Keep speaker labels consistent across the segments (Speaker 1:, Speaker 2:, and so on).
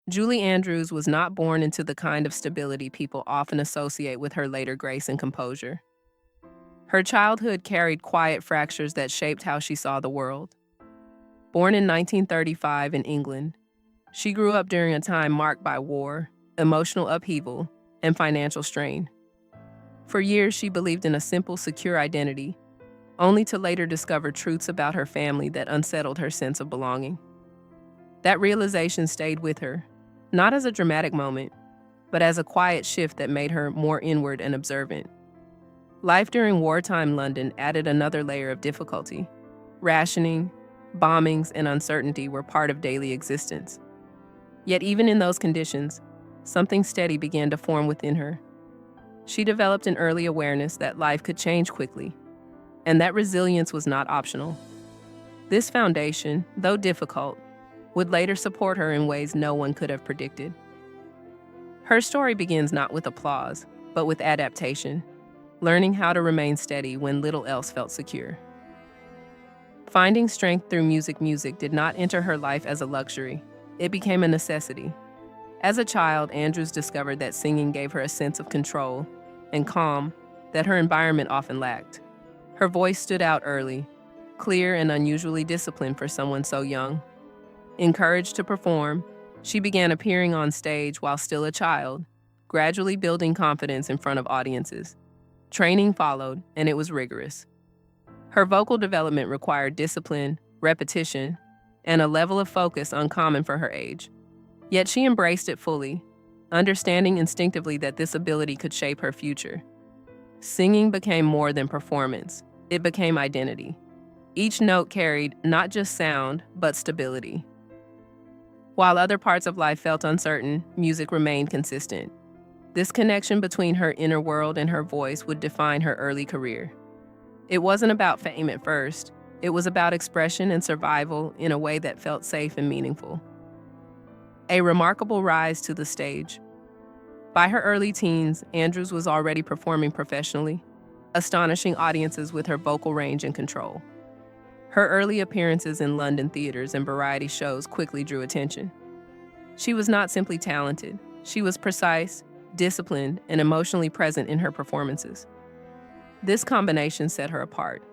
Speaker 1: Julie Andrews was not born into the kind of stability people often associate with her later grace and composure. Her childhood carried quiet fractures that shaped how she saw the world. Born in 1935 in England, she grew up during a time marked by war, emotional upheaval, and financial strain. For years, she believed in a simple, secure identity, only to later discover truths about her family that unsettled her sense of belonging. That realization stayed with her, not as a dramatic moment, but as a quiet shift that made her more inward and observant. Life during wartime London added another layer of difficulty. Rationing, bombings, and uncertainty were part of daily existence. Yet even in those conditions, something steady began to form within her. She developed an early awareness that life could change quickly, and that resilience was not optional. This foundation, though difficult, would later support her in ways no one could have predicted. Her story begins not with applause, but with adaptation, learning how to remain steady when little else felt secure. Finding strength through music did not enter her life as a luxury. It became a necessity. As a child, Andrews discovered that singing gave her a sense of control and calm that her environment often lacked. Her voice stood out early, clear and unusually disciplined for someone so young. Encouraged to perform, she began appearing on stage while still a child, gradually building confidence in front of audiences. Training followed, and it was rigorous. Her vocal development required discipline, repetition, and a level of focus uncommon for her age. Yet she embraced it fully, understanding instinctively that this ability could shape her future. Singing became more than performance. It became identity. Each note carried not just sound, but stability. While other parts of life felt uncertain, music remained consistent. This connection between her inner world and her voice would define her early career. It wasn't about fame at first. It was about expression and survival in a way that felt safe and meaningful. A remarkable rise to the stage. By her early teens, Andrews was already performing professionally, astonishing audiences with her vocal range and control. Her early appearances in London theaters and variety shows quickly drew attention. She was not simply talented. She was precise, disciplined, and emotionally present in her performances. This combination set her apart.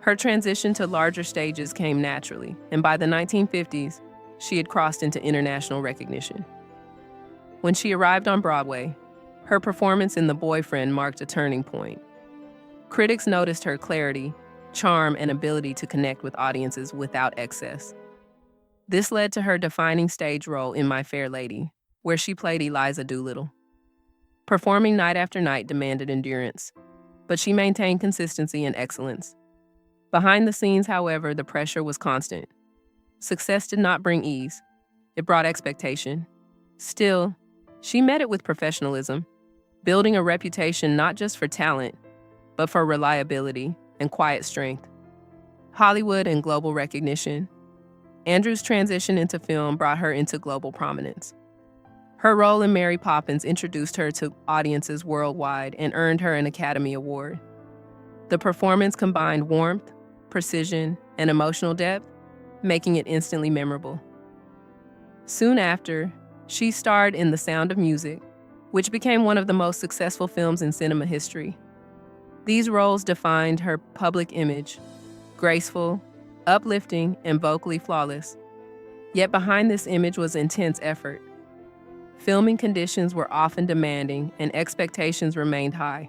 Speaker 1: Her transition to larger stages came naturally, and by the 1950s, she had crossed into international recognition. When she arrived on Broadway, her performance in The Boyfriend marked a turning point. Critics noticed her clarity, charm, and ability to connect with audiences without excess. This led to her defining stage role in My Fair Lady, where she played Eliza Doolittle. Performing night after night demanded endurance, but she maintained consistency and excellence. Behind the scenes, however, the pressure was constant. Success did not bring ease. It brought expectation. Still, she met it with professionalism, building a reputation not just for talent, but for reliability and quiet strength. Hollywood and global recognition. Andrews' transition into film brought her into global prominence. Her role in Mary Poppins introduced her to audiences worldwide and earned her an Academy Award. The performance combined warmth, precision, and emotional depth, making it instantly memorable. Soon after, she starred in The Sound of Music, which became one of the most successful films in cinema history. These roles defined her public image, graceful, uplifting, and vocally flawless. Yet behind this image was intense effort. Filming conditions were often demanding, and expectations remained high.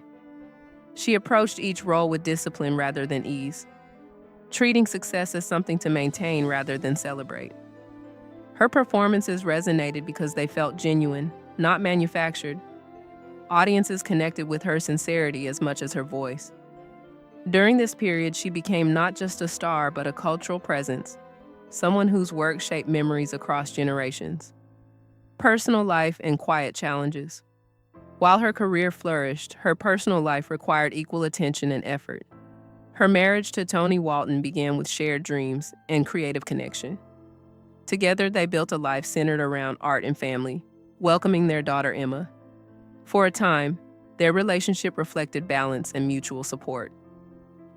Speaker 1: She approached each role with discipline rather than ease, treating success as something to maintain rather than celebrate. Her performances resonated because they felt genuine, not manufactured. Audiences connected with her sincerity as much as her voice. During this period, she became not just a star, but a cultural presence, someone whose work shaped memories across generations. Personal life and quiet challenges. While her career flourished, her personal life required equal attention and effort. Her marriage to Tony Walton began with shared dreams and creative connection. Together, they built a life centered around art and family, welcoming their daughter Emma. For a time, their relationship reflected balance and mutual support.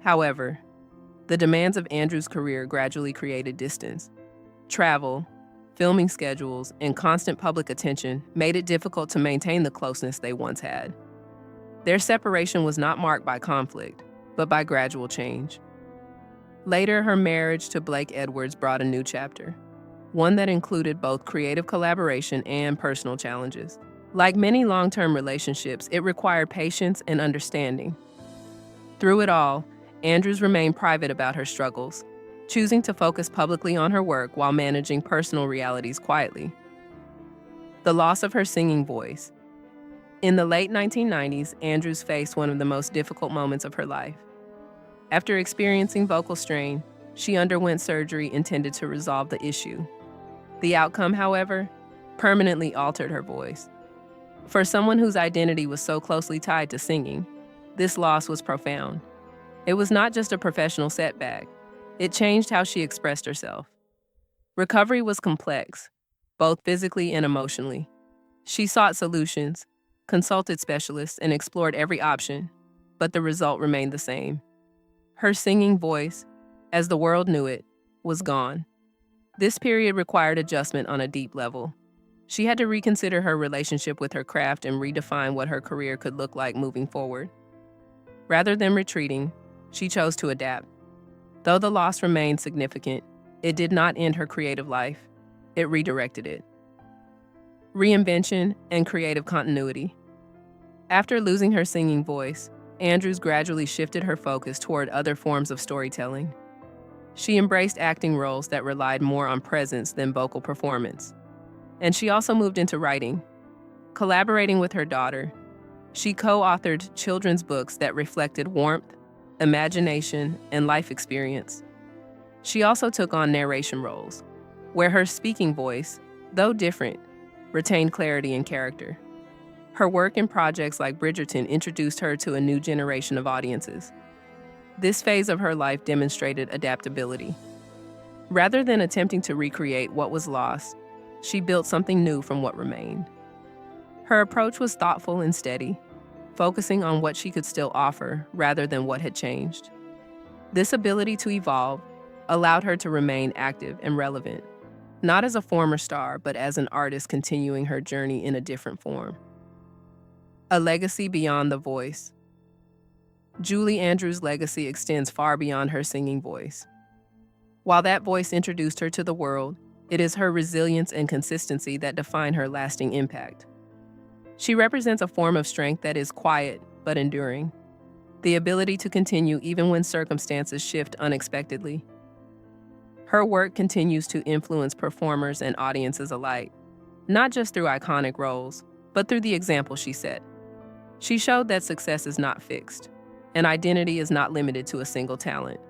Speaker 1: However, the demands of Andrews' career gradually created distance. Travel, filming schedules, and constant public attention made it difficult to maintain the closeness they once had. Their separation was not marked by conflict, but by gradual change. Later, her marriage to Blake Edwards brought a new chapter, one that included both creative collaboration and personal challenges. Like many long-term relationships, it required patience and understanding. Through it all, Andrews remained private about her struggles, choosing to focus publicly on her work while managing personal realities quietly. The loss of her singing voice. In the late 1990s, Andrews faced one of the most difficult moments of her life. After experiencing vocal strain, she underwent surgery intended to resolve the issue. The outcome, however, permanently altered her voice. For someone whose identity was so closely tied to singing, this loss was profound. It was not just a professional setback. It changed how she expressed herself. Recovery was complex, both physically and emotionally. She sought solutions, consulted specialists, and explored every option, but the result remained the same. Her singing voice, as the world knew it, was gone. This period required adjustment on a deep level. She had to reconsider her relationship with her craft and redefine what her career could look like moving forward. Rather than retreating, she chose to adapt. Though the loss remained significant, it did not end her creative life. It redirected it. Reinvention and creative continuity. After losing her singing voice, Andrews gradually shifted her focus toward other forms of storytelling. She embraced acting roles that relied more on presence than vocal performance. And she also moved into writing. Collaborating with her daughter, she co-authored children's books that reflected warmth, imagination, and life experience. She also took on narration roles, where her speaking voice, though different, retained clarity and character. Her work in projects like Bridgerton introduced her to a new generation of audiences. This phase of her life demonstrated adaptability. Rather than attempting to recreate what was lost, she built something new from what remained. Her approach was thoughtful and steady, focusing on what she could still offer rather than what had changed. This ability to evolve allowed her to remain active and relevant, not as a former star, but as an artist continuing her journey in a different form. A legacy beyond the voice. Julie Andrews' legacy extends far beyond her singing voice. While that voice introduced her to the world, it is her resilience and consistency that define her lasting impact. She represents a form of strength that is quiet but enduring, the ability to continue even when circumstances shift unexpectedly. Her work continues to influence performers and audiences alike, not just through iconic roles, but through the example she set. She showed that success is not fixed, and identity is not limited to a single talent.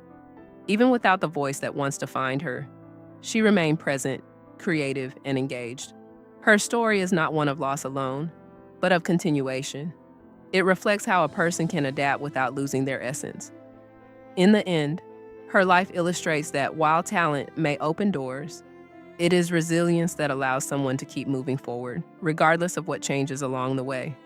Speaker 1: Even without the voice that once defined her, she remained present, creative, and engaged. Her story is not one of loss alone, but of continuation. It reflects how a person can adapt without losing their essence. In the end, her life illustrates that while talent may open doors, it is resilience that allows someone to keep moving forward, regardless of what changes along the way.